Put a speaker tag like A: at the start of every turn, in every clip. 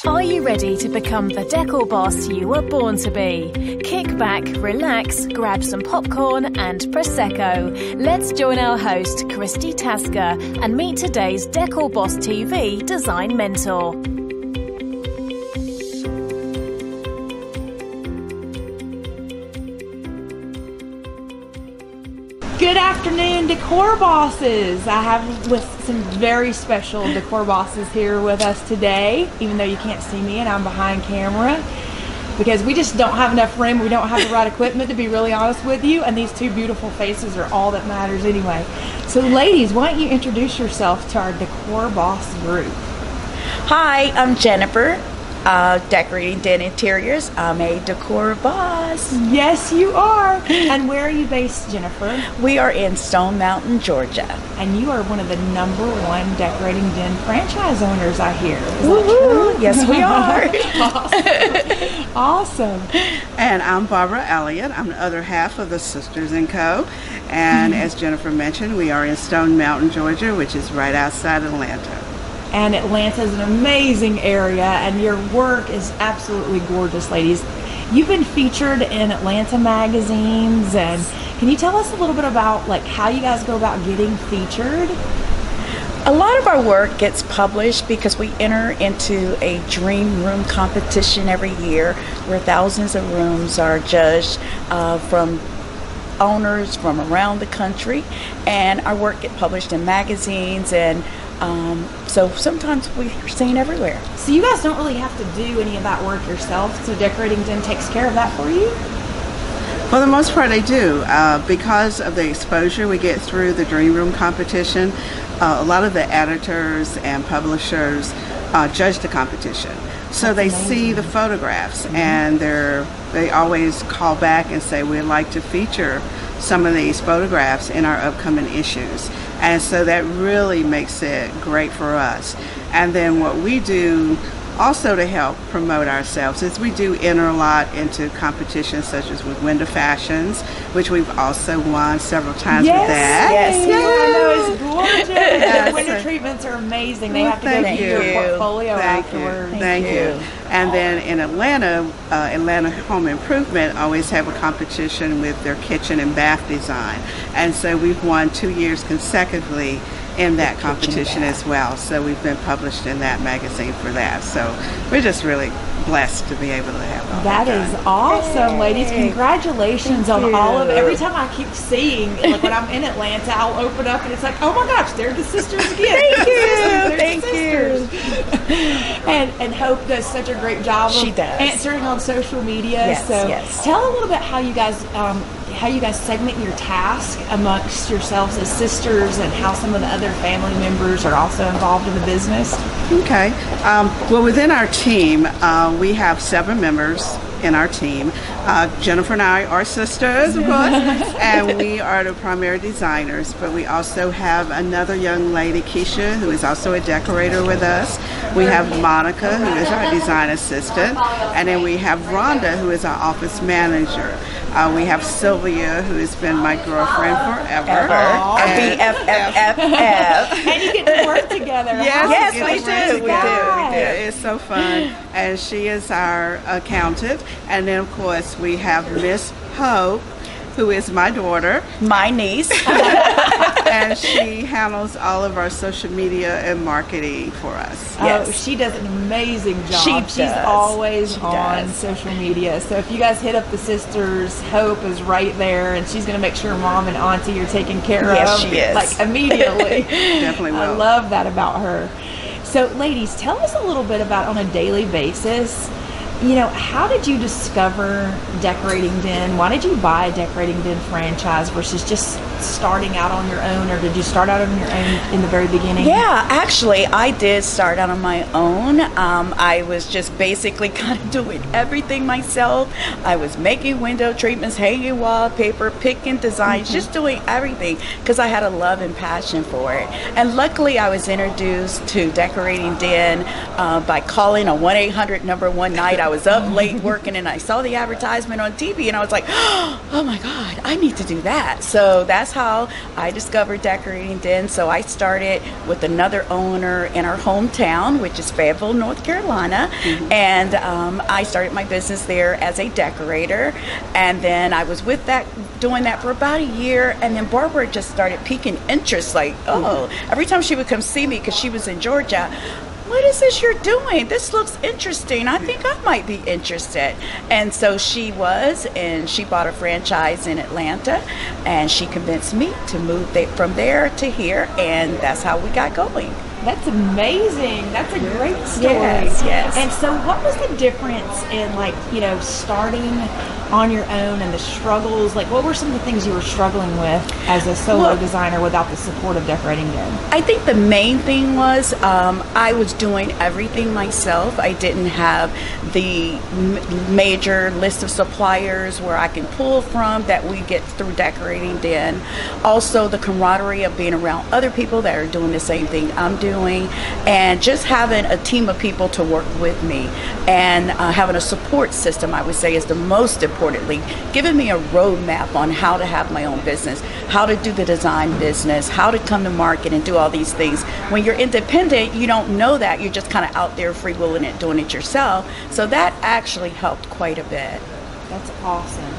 A: Are you ready to become the decor boss you were born to be? Kick back, relax, grab some popcorn and Prosecco. Let's join our host, Christy Tasker, and meet today's Decor Boss TV design mentor.
B: Good afternoon, decor bosses. I have with some very special decor bosses here with us today, even though you can't see me and I'm behind camera, because we just don't have enough room. We don't have the right equipment, to be really honest with you, and these two beautiful faces are all that matters anyway. So ladies, why don't you introduce yourself to our decor boss group?
C: Hi, I'm Jennifer. Decorating Den Interiors. I'm a decor boss.
B: Yes, you are. And where are you based, Jennifer?
C: We are in Stone Mountain, Georgia.
B: And you are one of the #1 Decorating Den franchise owners, I hear.
C: Woohoo! Yes, we are.
B: Awesome.
D: And I'm Barbara Elliott. I'm the other half of the Sisters & Co. And as Jennifer mentioned, we are in Stone Mountain, Georgia, which is right outside Atlanta.
B: And Atlanta is an amazing area, and your work is absolutely gorgeous, ladies. You've been featured in Atlanta magazines, and can you tell us a little bit about how you guys go about getting featured?
C: A lot of our work gets published because we enter into a dream room competition every year where thousands of rooms are judged from owners from around the country, and our work gets published in magazines, and so sometimes we're seen everywhere.
B: So you guys don't really have to do any of that work yourself, so Decorating Den takes care of that for you?
D: For the most part, they do. Because of the exposure we get through the Dream Room competition, a lot of the editors and publishers judge the competition. So they see the photographs, and they always call back and say, we'd like to feature some of these photographs in our upcoming issues. And so that really makes it great for us. And then what we do also to help promote ourselves is we do enter a lot into competitions such as with Window Fashions, which we've also won several times with that.
B: Yes, I know, it's gorgeous. Yes. Window treatments are amazing. They have to go through your portfolio afterwards.
D: Thank you. And then in Atlanta, Atlanta Home Improvement always have a competition with their kitchen and bath design. And so we've won 2 years consecutively in that competition as well. So we've been published in that magazine for that. So we're just really blessed to be able to have all that.
B: That is awesome, ladies. Congratulations on all of it. Every time I keep seeing, when I'm in Atlanta, I'll open up and it's like, oh my gosh, they're the sisters again.
C: Thank you.
B: And Hope does such a great job of answering on social media.
C: Yes.
B: Tell a little bit how you guys segment your task amongst yourselves as sisters, and how some of the other family members are also involved in the business.
D: Okay. Well, within our team, we have 7 members in our team. Jennifer and I are sisters, of course, and we are the primary designers, but we also have another young lady, Keisha, who is also a decorator with us. We have Monica, who is our design assistant, and then we have Rhonda, who is our office manager. We have Sylvia, who has been my girlfriend forever.
C: BFFFF.
B: And you get to work together.
C: Yes, we do.
D: It's so fun. And she is our accountant. And then, of course, we have Miss Hope, who is my daughter.
C: My niece.
D: And she handles all of our social media and marketing for us.
B: Oh, she does an amazing job. She's always on social media. So if you guys hit up the sisters, Hope is right there, and she's going to make sure Mom and Auntie are taken care of.
C: Yes, she is.
B: Immediately.
D: Definitely will.
B: I love that about her. So ladies, tell us a little bit about, on a daily basis, how did you discover Decorating Den? Why did you buy a Decorating Den franchise versus just starting out on your own, or did you start out on your own in the very beginning?
C: Yeah, actually, I did start out on my own. I was just basically kind of doing everything myself. I was making window treatments, hanging wallpaper, picking designs, just doing everything because I had a love and passion for it. And luckily, I was introduced to Decorating Den by calling a 1-800 number one night. I was up late working, and I saw the advertisement on TV, and I was like, oh my God, I need to do that. So that's how I discovered Decorating Den. So I started with another owner in our hometown, which is Fayetteville, North Carolina, and I started my business there as a decorator, and then I was doing that for about a year, and then Barbara just started piquing interest, like, every time she would come see me, because she was in Georgia, what is this you're doing? This looks interesting. I think I might be interested. And so she was, and she bought a franchise in Atlanta, and she convinced me to move from there to here, and that's how we got going.
B: That's amazing. That's a great story.
C: Yes.
B: And so what was the difference in, like, you know, starting on your own and the struggles? Like, what were some of the things you were struggling with as a solo designer without the support of Decorating Den?
C: I think the main thing was I was doing everything myself. I didn't have the major list of suppliers where I can pull from that we get through Decorating Den. Also, the camaraderie of being around other people that are doing the same thing I'm doing, and just having a team of people to work with me, and having a support system, I would say, is the most importantly, giving me a roadmap on how to have my own business, how to do the design business, how to come to market and do all these things. When you're independent, you don't know that. You're just kind of out there freewheeling it, doing it yourself. So that actually helped quite a bit.
B: That's awesome.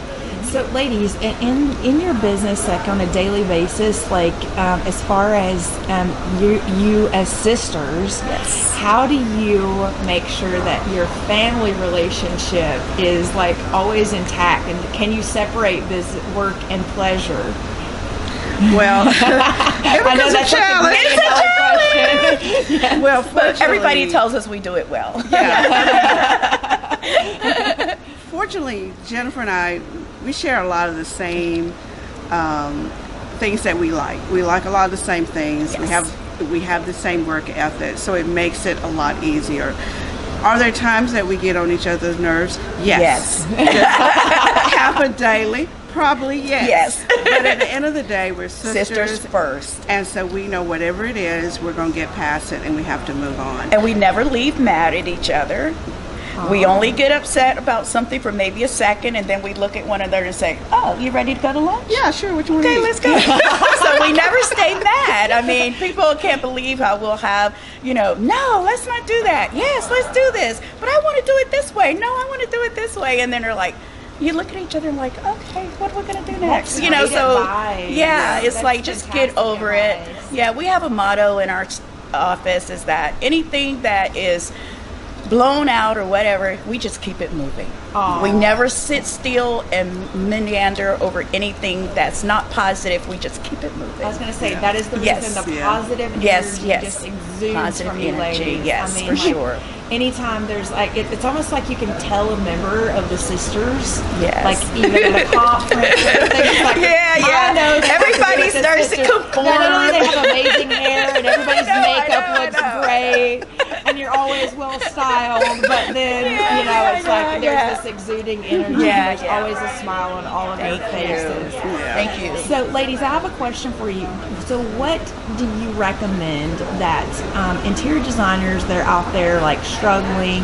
B: So, ladies, in your business, like on a daily basis, like as far as you as sisters,
C: yes,
B: how do you make sure that your family relationship is like always intact? And can you separate business, work, and pleasure?
D: Well,
B: I know that's a challenge.
C: It's a challenge. Yes. Well, but everybody tells us we do it well.
D: Yeah. Fortunately, Jennifer and I, we share a lot of the same things that we like. We like a lot of the same things.
C: Yes.
D: We have the same work ethic, so it makes it a lot easier. Are there times that we get on each other's nerves? Yes. Happen daily. Probably yes. But at the end of the day, we're sisters
C: first.
D: And so we know whatever it is, we're going to get past it and we have to move on.
C: And we never leave mad at each other. We only get upset about something for maybe a second, and then we look at one another and say, oh, you ready to go to lunch?
D: Yeah, sure. What you want to eat?
C: Okay, let's go. So we never stay mad. I mean, people can't believe how we'll have, no, let's not do that. Yes, let's do this. But I want to do it this way. No, I want to do it this way. And then they're like, you look at each other and like, okay, what are we going to do next? It's like, just get over it. Yeah, we have a motto in our office is that anything that is blown out or whatever, we just keep it moving. Aww. We never sit still and meander over anything that's not positive. We just keep it moving.
B: I was going to say, that is the reason the positive energy just exudes
C: positive
B: from you ladies.
C: Yes, I mean, for sure.
B: Anytime there's like, it's almost like you can tell a member of the sisters,
C: yes,
B: like even at a conference, it's like, I know
C: everybody starts to conform.
B: Not only they have amazing hair and everybody's makeup looks great, and you're always well styled, but then it's like there's this exuding energy. There's always a smile on all of your faces.
C: Thank you.
B: So, ladies, I have a question for you. So, what do you recommend that interior designers that are out there like struggling,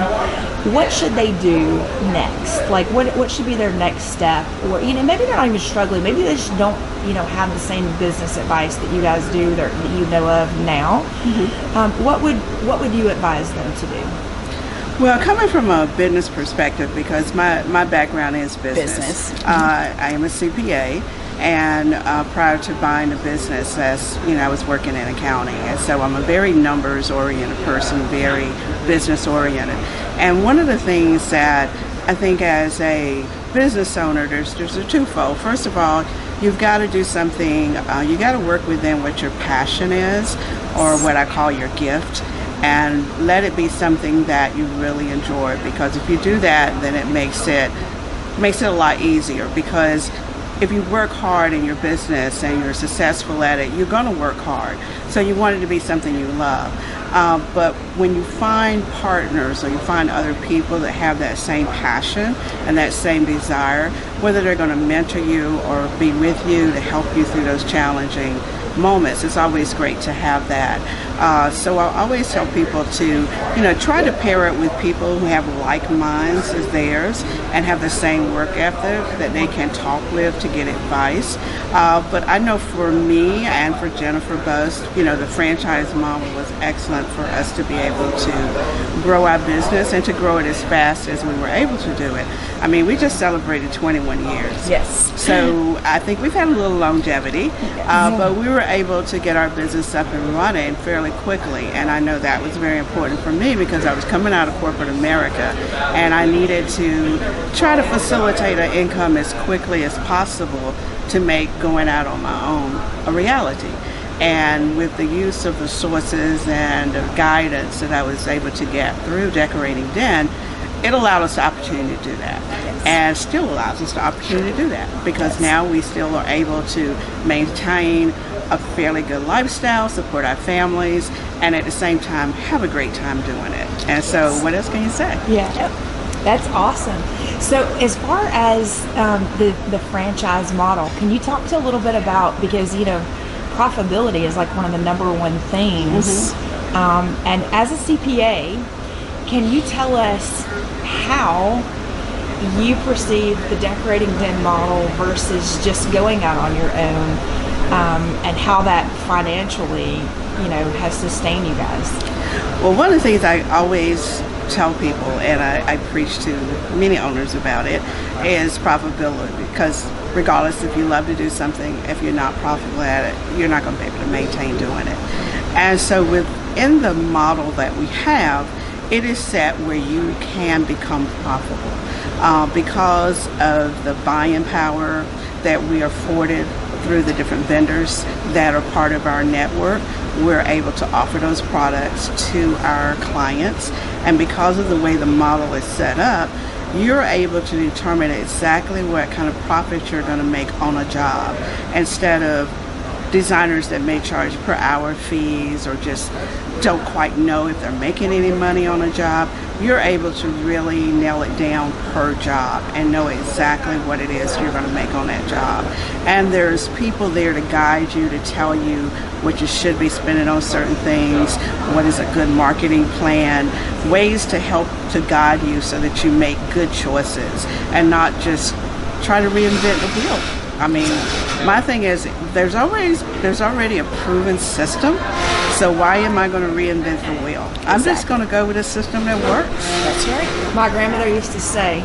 B: what should they do next? Like, what should be their next step? Or maybe they're not even struggling. Maybe they just don't have the same business advice that you guys do that you know of now. Mm-hmm. What would you advise them to do?
D: Well, coming from a business perspective, because my background is business.
C: Mm-hmm.
D: I am a CPA, and prior to buying a business, I was working in accounting, and so I'm a very numbers-oriented person, very business-oriented. And one of the things that I think as a business owner, there's a twofold. First of all, you've got to do something, you got to work within what your passion is, or what I call your gift, and let it be something that you really enjoy, because if you do that, then it makes it a lot easier, because if you work hard in your business and you're successful at it, you're going to work hard. So you want it to be something you love. But when you find partners or you find other people that have that same passion and that same desire, whether they're going to mentor you or be with you to help you through those challenging moments, it's always great to have that. So I always tell people to, try to pair it with people who have like minds as theirs and have the same work ethic that they can talk with to get advice. But I know for me and for Jennifer both, the franchise model was excellent for us to be able to grow our business and to grow it as fast as we were able to do it. I mean, we just celebrated 21 years.
C: Yes.
D: So I think we've had a little longevity, but we were able to get our business up and running fairly quickly. And I know that was very important for me because I was coming out of corporate America and I needed to try to facilitate an income as quickly as possible to make going out on my own a reality. And with the use of the sources and the guidance that I was able to get through Decorating Den, it allowed us the opportunity to do that. Yes. And still allows us the opportunity to do that because now we still are able to maintain a fairly good lifestyle, support our families, and at the same time have a great time doing it. And so what else can you say?
B: Yeah. That's awesome. So as far as the franchise model, can you talk to a little bit about, because profitability is like one of the number one things, and as a CPA, can you tell us how you perceive the Decorating Den model versus just going out on your own, and how that financially has sustained you guys?
D: Well, one of the things I always tell people, and I preach to many owners about it, is profitability, because regardless if you love to do something, if you're not profitable at it, you're not going to be able to maintain doing it. And so within the model that we have, it is set where you can become profitable because of the buying power that we are afforded through the different vendors that are part of our network. We're able to offer those products to our clients, and because of the way the model is set up, you're able to determine exactly what kind of profit you're going to make on a job, instead of designers that may charge per hour fees or just don't quite know if they're making any money on a job. You're able to really nail it down per job and know exactly what it is you're going to make on that job. And there's people there to guide you, to tell you what you should be spending on certain things, what is a good marketing plan, ways to help to guide you so that you make good choices and not just try to reinvent the wheel. I mean, my thing is, there's already a proven system, so why am I going to reinvent the wheel? I'm just going to go with a system that works.
B: That's right. My grandmother used to say,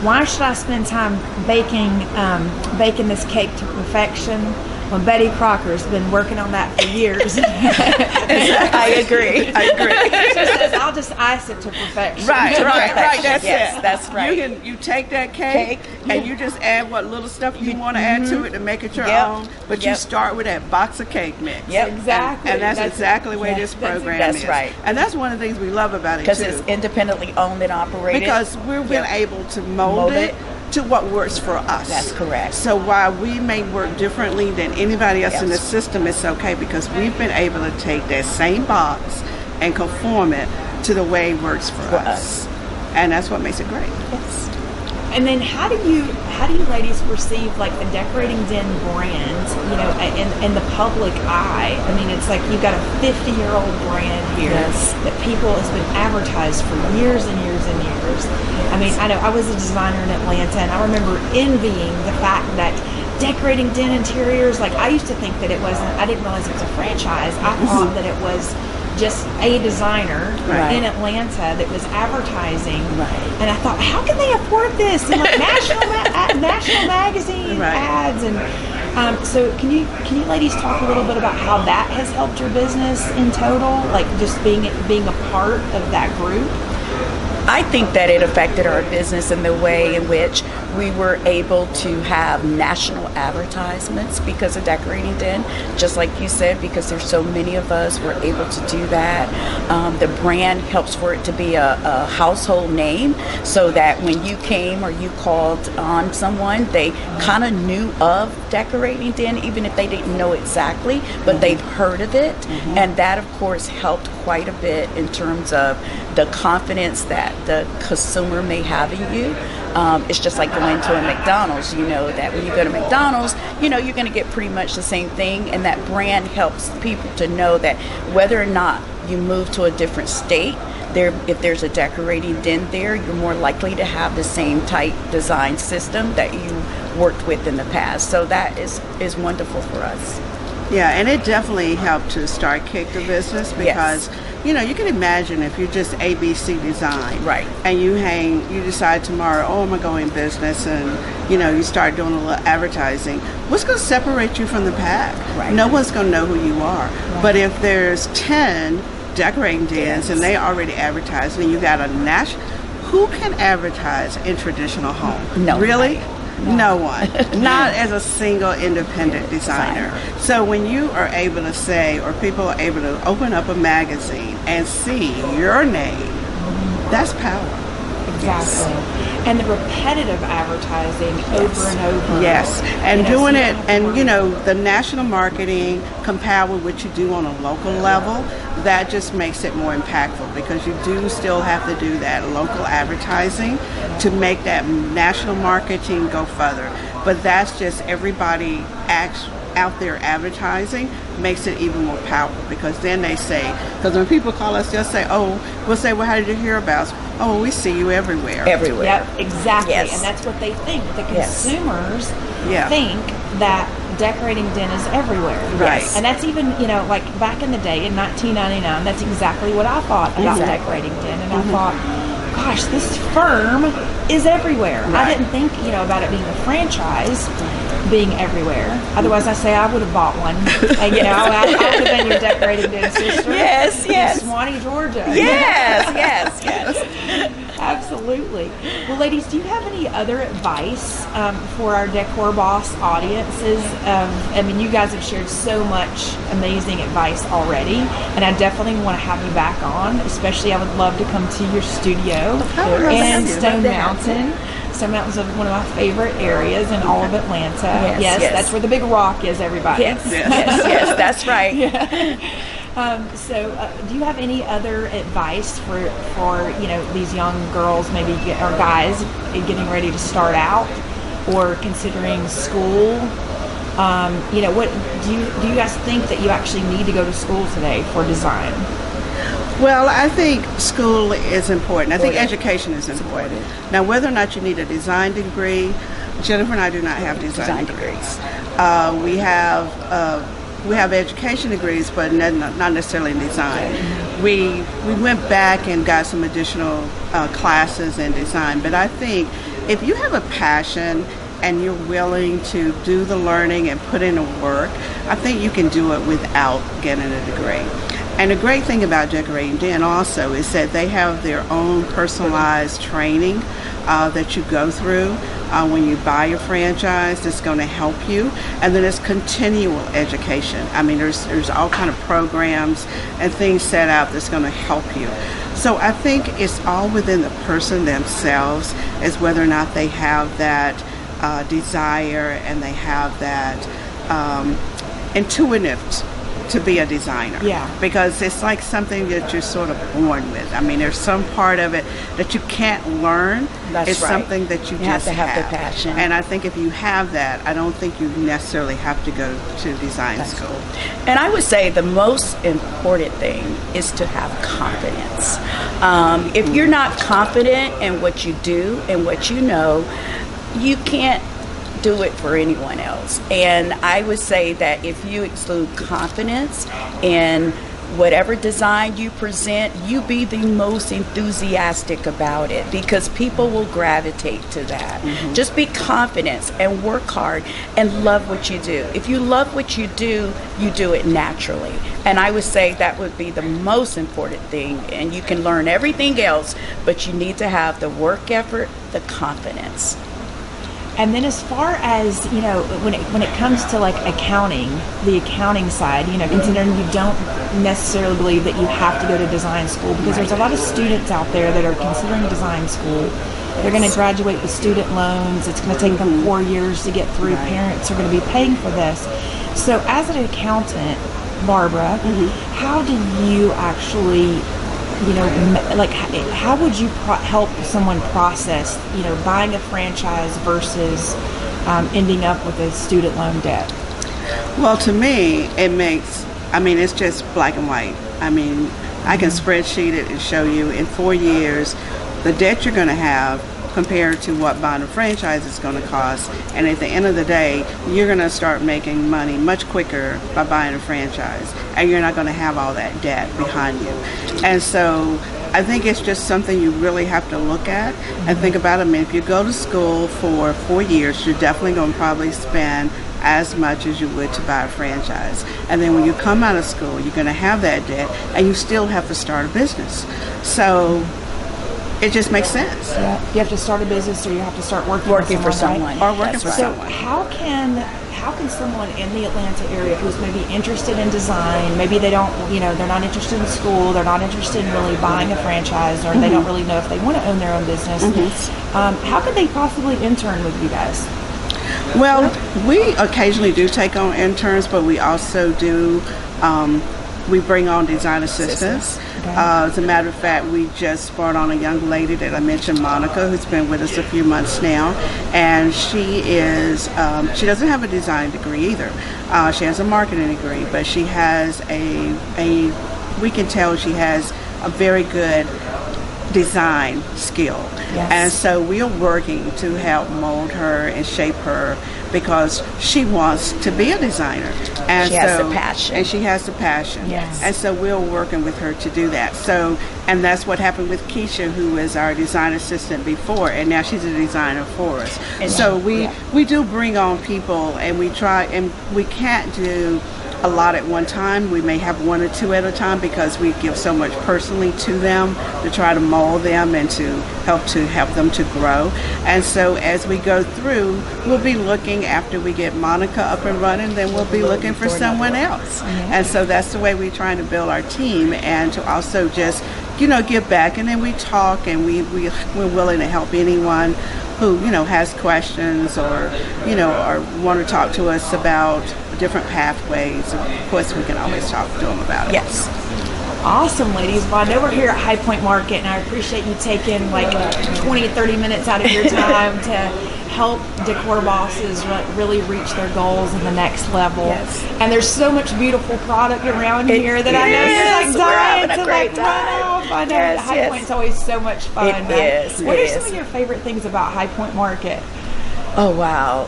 B: why should I spend time baking this cake to perfection when Betty Crocker's been working on that for years?
C: I agree.
B: She says, I'll just ice it to perfection.
D: Right. That's
C: yes,
D: it.
C: That's right.
D: You take that cake and you just add what little stuff you want to add to it to make it your own. But you start with that box of cake mix.
C: Yep.
B: Exactly.
D: And that's exactly the way this program is.
C: That's right.
D: And that's one of the things we love about it, too.
C: Because it's independently owned and operated.
D: Because we've been able to mold it to what works for us.
C: That's correct.
D: So while we may work differently than anybody else in the system, it's okay because we've been able to take that same box and conform it to the way it works for us. And that's what makes it great.
C: Yes.
B: And then how do you ladies perceive like the Decorating Den brand, in the public eye? I mean, it's like you've got a 50-year-old brand here that people has been advertised for years and years and years. I mean, I know I was a designer in Atlanta, and I remember envying the fact that Decorating Den Interiors, like I used to think that I didn't realize it was a franchise. I thought that it was just a designer in Atlanta that was advertising, and I thought, how can they afford this? And like national magazine ads, and so can you ladies talk a little bit about how that has helped your business in total, like just being a part of that group?
C: I think that it affected our business in the way in which we were able to have national advertisements because of Decorating Den. Just like you said, because there's so many of us, we're able to do that. The brand helps for it to be a household name, so that when you came or you called on someone, they kind of knew of Decorating Den, even if they didn't know exactly, but they've heard of it. And that, of course, helped quite a bit in terms of the confidence that the consumer may have in you. It's just like going going to a McDonald's. You know that when you go to McDonald's, you know you're going to get pretty much the same thing, and that brand helps people to know that whether or not you move to a different state, if there's a decorating den there, you're more likely to have the same type design system that you worked with in the past. So that is wonderful for us.
D: Yeah, and it definitely helped to start Kick the business because, you know, you can imagine if you're just ABC design.
C: Right.
D: And you decide tomorrow, oh, I'm going to go in business, and, you know, you start doing a little advertising. What's going to separate you from the pack?
C: Right.
D: No one's going to know who you are. Right. But if there's 10 decorating dens and they already advertise, and you got a national, who can advertise in traditional home?
C: No.
D: Really? No one. Not as a single independent designer. So when you are able to say, or people are able to open up a magazine and see your name, that's power.
B: Exactly. And the repetitive advertising over and over.
D: Yes. And doing it, and you know, the national marketing compiled with what you do on a local level, that just makes it more impactful, because you do still have to do that local advertising to make that national marketing go further. But that's just everybody out there advertising makes it even more powerful, because then they say, because when people call us, they'll say, we'll say, well, how did you hear about us? Oh, well, we see you everywhere.
C: Everywhere.
B: Yep, exactly.
C: Yes.
B: And that's what they think. The consumers
D: Yeah.
B: think that decorating den is everywhere.
D: Right.
B: And that's even, you know, like back in the day in 1999, that's exactly what I thought about decorating den. And I thought, gosh, this firm is everywhere.
D: Right.
B: I didn't think, you know, about it being a franchise being everywhere. Otherwise, I say I would have bought one. And, you know, I would have been your decorating den sister.
C: Yes.
B: In Swanee, Georgia.
C: Yes.
B: Absolutely. Well, ladies, do you have any other advice for our Decor Boss audiences? I mean, you guys have shared so much amazing advice already, and I definitely want to have you back on. Especially, I would love to come to your studio in Stone Mountain. Stone Mountain's one of my favorite areas in all of Atlanta. Yes, that's where the big rock is, everybody.
C: Yes, that's right.
B: So, do you have any other advice for you know, these young girls, maybe, or guys getting ready to start out or considering school? You know, what do you guys think that you actually need to go to school today for design?
D: Well, I think school is important. I think education is important. Now, whether or not you need a design degree, Jennifer and I do not have design degrees. We have education degrees, but not necessarily in design. We went back and got some additional classes in design. But I think if you have a passion and you're willing to do the learning and put in the work, I think you can do it without getting a degree. And the great thing about Decorating Den also is that they have their own personalized training that you go through when you buy a franchise that's going to help you. And then it's continual education. I mean, there's all kind of programs and things set out that's going to help you. So I think it's all within the person themselves, as whether or not they have that desire and they have that intuitive to be a designer.
B: Yeah.
D: Because it's like something that you're sort of born with. I mean, there's some part of it that you can't learn. It's something that you just
C: have to have the passion.
D: And I think if you have that, I don't think you necessarily have to go to design school.
C: And I would say the most important thing is to have confidence. If you're not confident in what you do and what you know, you can't do it for anyone else. And I would say that if you exude confidence in whatever design you present, you be the most enthusiastic about it, because people will gravitate to that. Just be confident and work hard and love what you do. If you love what you do it naturally. And I would say that would be the most important thing. And you can learn everything else, but you need to have the work effort, the confidence.
B: And then as far as, you know, when it comes to like accounting, the accounting side, you know, considering you don't necessarily believe that you have to go to design school, because there's a lot of students out there that are considering design school. They're going to graduate with student loans. It's going to take them 4 years to get through. Parents are going to be paying for this. So as an accountant, Barbara, how do you actually like how would you help someone process, buying a franchise versus ending up with a student loan debt?
D: Well, to me, it's just black and white. I can spreadsheet it and show you in 4 years the debt you're going to have compared to what buying a franchise is going to cost. And at the end of the day, you're going to start making money much quicker by buying a franchise. And you're not going to have all that debt behind you. And so I think it's just something you really have to look at and think about. If you go to school for 4 years, you're definitely going to probably spend as much as you would to buy a franchise. And then when you come out of school, you're going to have that debt and you still have to start a business. So it just makes sense.
B: Yeah, you have to start a business, or you have to start working
C: for someone,
B: right?
D: Or working for someone.
B: So how can someone in the Atlanta area who's maybe interested in design, maybe they don't, they're not interested in school, they're not interested in really buying a franchise, or they don't really know if they want to own their own business, how could they possibly intern with you guys?
D: Well, we occasionally do take on interns, but we also do. We bring on design assistants. Okay. As a matter of fact, we just brought on a young lady that I mentioned, Monica, who's been with us a few months now, and she doesn't have a design degree either. She has a marketing degree, but she has we can tell she has a very good design skill. Yes. And so we are working to help mold her and shape her because she wants to be a designer. And
C: she has the passion.
D: And she has the passion.
C: Yes.
D: And so we're working with her to do that. So, and that's what happened with Keisha, who was our design assistant before, and now she's a designer for us. And so we do bring on people, and we try, and we can't do a lot at one time. We may have 1 or 2 at a time because we give so much personally to them to try to mold them and to help them to grow. And so as we go through, we'll be looking, after we get Monica up and running, then we'll be looking for someone else. And so that's the way we're trying to build our team, and to also just give back. And then we talk, and we're willing to help anyone who has questions or want to talk to us about different pathways. Of course, we can always talk to them about it.
B: Yes. Awesome, ladies. Well, I know we're here at High Point Market, and I appreciate you taking like 20, 30 minutes out of your time to help decor bosses really reach their goals in the next level.
C: Yes.
B: And there's so much beautiful product around here that I know you're dying to run off. I know High Point's always so much fun. What are some of your favorite things about High Point Market?
C: Oh, wow.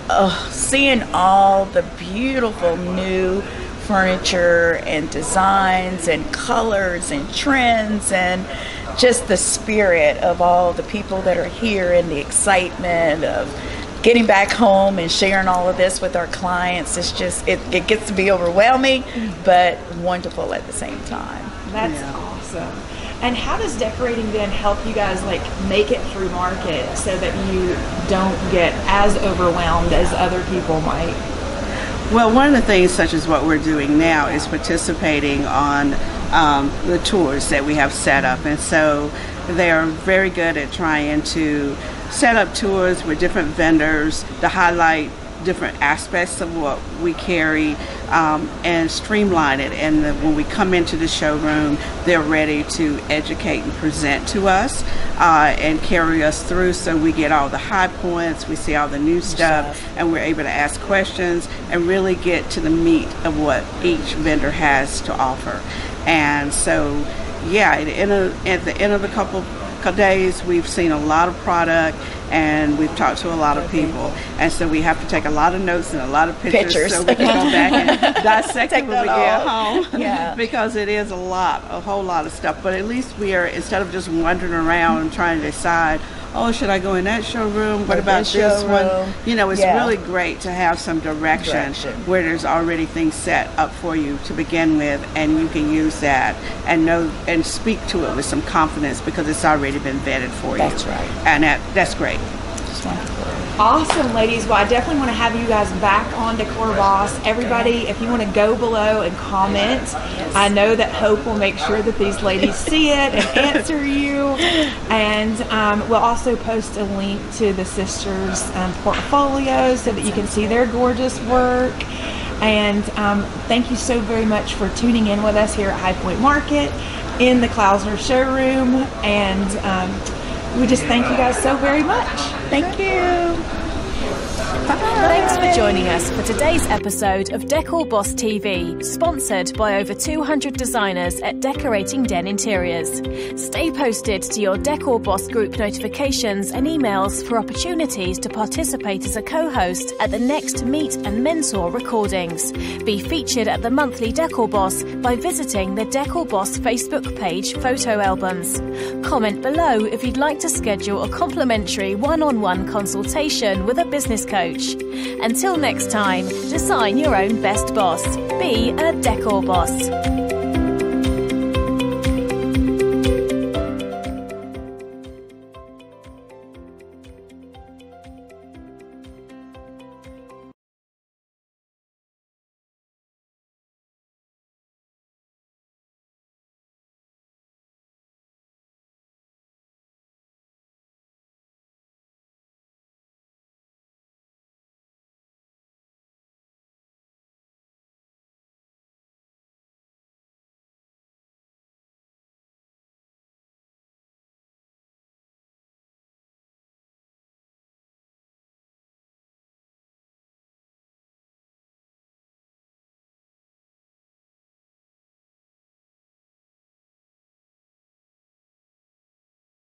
C: Seeing all the beautiful new furniture and designs and colors and trends, and just the spirit of all the people that are here, and the excitement of getting back home and sharing all of this with our clients. It's just, it gets to be overwhelming, but wonderful at the same time.
B: That's awesome. And how does decorating then help you guys make it through market so that you don't get as overwhelmed as other people might?
D: Well, one of the things, such as what we're doing now, is participating on the tours that we have set up. And so they are very good at trying to set up tours with different vendors to highlight different aspects of what we carry, and streamline it. And when we come into the showroom, they're ready to educate and present to us and carry us through, so we get all the high points, we see all the new stuff, and we're able to ask questions and really get to the meat of what each vendor has to offer. And so, at the end of the couple days, we've seen a lot of product, and we've talked to a lot of people, and so we have to take a lot of notes and a lot of pictures so we can go back and dissect it when we get home. Because it is a whole lot of stuff. But at least we are, instead of just wandering around and trying to decide, oh, should I go in that showroom? What about this one? It's really great to have some direction where there's already things set up for you to begin with, and you can use that and know and speak to it with some confidence because it's already been vetted for you.
C: That's right.
D: And that's great.
C: It's wonderful.
B: Awesome, ladies. Well, I definitely want to have you guys back on Decor Boss. Everybody, if you want to go below and comment, I know that Hope will make sure that these ladies see it and answer you. And we'll also post a link to the sisters' portfolio so that you can see their gorgeous work. And thank you so very much for tuning in with us here at High Point Market. in the Klausner showroom. And we just thank you guys so very much.
C: Thank you.
A: Thanks for joining us for today's episode of Decor Boss TV, sponsored by over 200 designers at Decorating Den Interiors. Stay posted to your Decor Boss group notifications and emails for opportunities to participate as a co-host at the next Meet and Mentor recordings. Be featured at the monthly Decor Boss by visiting the Decor Boss Facebook page photo albums. Comment below if you'd like to schedule a complimentary one-on-one consultation with a business coach. Until next time, design your own best boss. Be a Decor Boss.